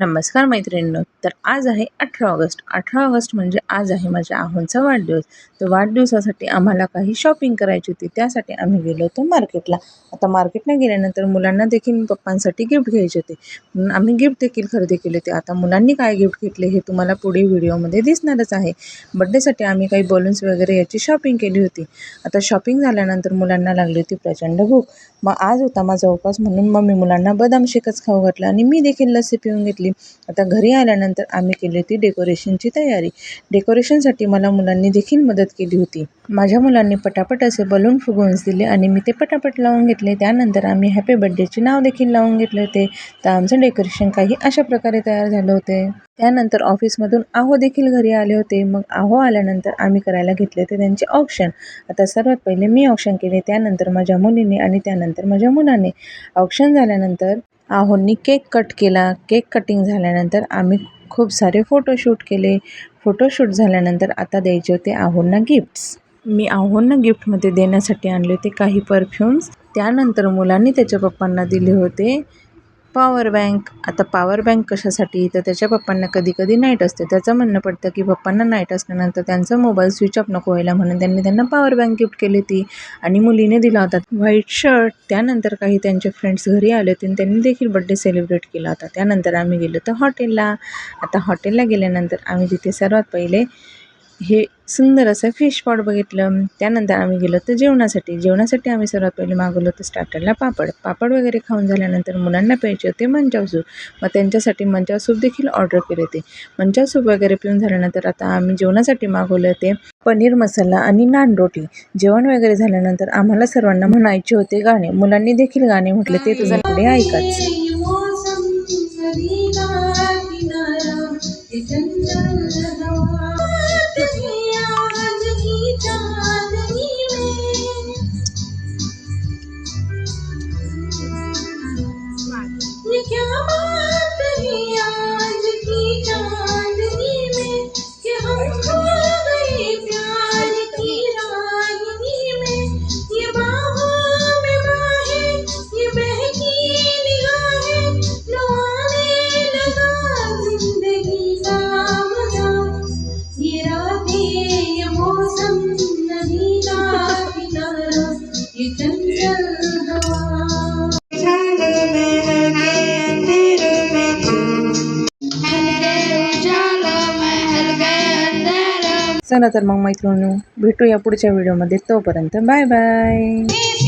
नमस्कार मैत्रिणींनो. तर आज आहे 18 ऑगस्ट. 18 ऑगस्ट म्हणजे आज आहे माझ्या आहोंचा वाढदिवस. तर वाढदिवसासाठी आम्हाला काही शॉपिंग करायची होती. त्यासाठी आम्ही गेलो होतो मार्केटला. आता मार्केटला गेल्यानंतर मुलांना देखील पप्पांसाठी गिफ्ट घ्यायचे होते. म्हणून आम्ही गिफ्ट देखील खरेदी केले होते. आता मुलांनी काय गिफ्ट घेतले हे तुम्हाला पुढे व्हिडिओमध्ये दिसणारच आहे. बड्डेसाठी आम्ही काही बलून्स वगैरे याची शॉपिंग केली होती. आता शॉपिंग झाल्यानंतर मुलांना लागली होती प्रचंड भूक. मग आज होता माझा उपवास म्हणून मग मी मुलांना बदाम शेकच खाऊ घातला आणि मी देखील लस्सी पिऊन घेतली. आता घरी आल्यानंतर आम्ही केली होती डेकोरेशनची तयारी. डेकोरेशनसाठी मला मुलांनी देखील मदत केली होती. माझ्या मुलांनी पटापट असे बलून फुगवून्स दिले आणि मी ते पटापट लावून घेतले. त्यानंतर आम्ही हॅपी बर्थडेचे नाव देखील लावून घेतले होते. तर आमचं डेकोरेशन काही अशा प्रकारे तयार झालं होते. त्यानंतर ऑफिसमधून आहो देखील घरी आले होते. मग आहो आल्यानंतर आम्ही करायला घेतले होते त्यांचे ऑक्शन. आता सर्वात पहिले मी ऑक्शन केले, त्यानंतर माझ्या मुलीने आणि त्यानंतर माझ्या मुलाने. ऑक्शन झाल्यानंतर आहोंनी केक कट केला. केक कटिंग झाल्यानंतर आम्ही खूप सारे फोटोशूट केले. फोटोशूट झाल्यानंतर आता द्यायचे होते आहोंना गिफ्ट्स. मी आहोंना गिफ्टमध्ये देण्यासाठी आणले होते काही परफ्यूम्स. त्यानंतर मुलांनी त्याच्या पप्पांना दिले होते पॉवर बँक. आता पॉवर बँक कशासाठी, तर त्याच्या पप्पांना कधी कधी नाईट असते. त्याचं म्हणणं पडतं की पप्पांना नाईट असल्यानंतर त्यांचा मोबाईल स्विच ऑफ नको व्हायला, म्हणून त्यांना पॉवर बँक गिफ्ट केली होती. आणि मुलीने दिला होता व्हाईट शर्ट. त्यानंतर काही त्यांचे फ्रेंड्स घरी आले होते आणि त्यांनी देखील बड्डे सेलिब्रेट केला होता. त्यानंतर आम्ही गेलो होतो हॉटेलला. आता हॉटेलला गेल्यानंतर आम्ही तिथे सर्वात पहिले हे सुंदर असं फिश पॉट बघितलं. त्यानंतर आम्ही गेलो होतो जेवणासाठी आम्ही सर्वात पहिले मागवलं होतं स्टार्टरला पापड वगैरे खाऊन झाल्यानंतर मुलांना प्यायचे होते मंचाव सूप. मग त्यांच्यासाठी मंचाव सूप देखील ऑर्डर केले होते. मंचाव सूप वगैरे पिऊन झाल्यानंतर आता आम्ही जेवणासाठी मागवले होते पनीर मसाला आणि नान रोटी. जेवण वगैरे झाल्यानंतर आम्हाला सर्वांना म्हणायचे होते गाणे. मुलांनी देखील गाणे म्हटले, ते तुझं पुढे ऐकाच. चला तर मग मैत्रिणींनो, भेटूया पुढच्या व्हिडिओमध्ये. तोपर्यंत बाय बाय.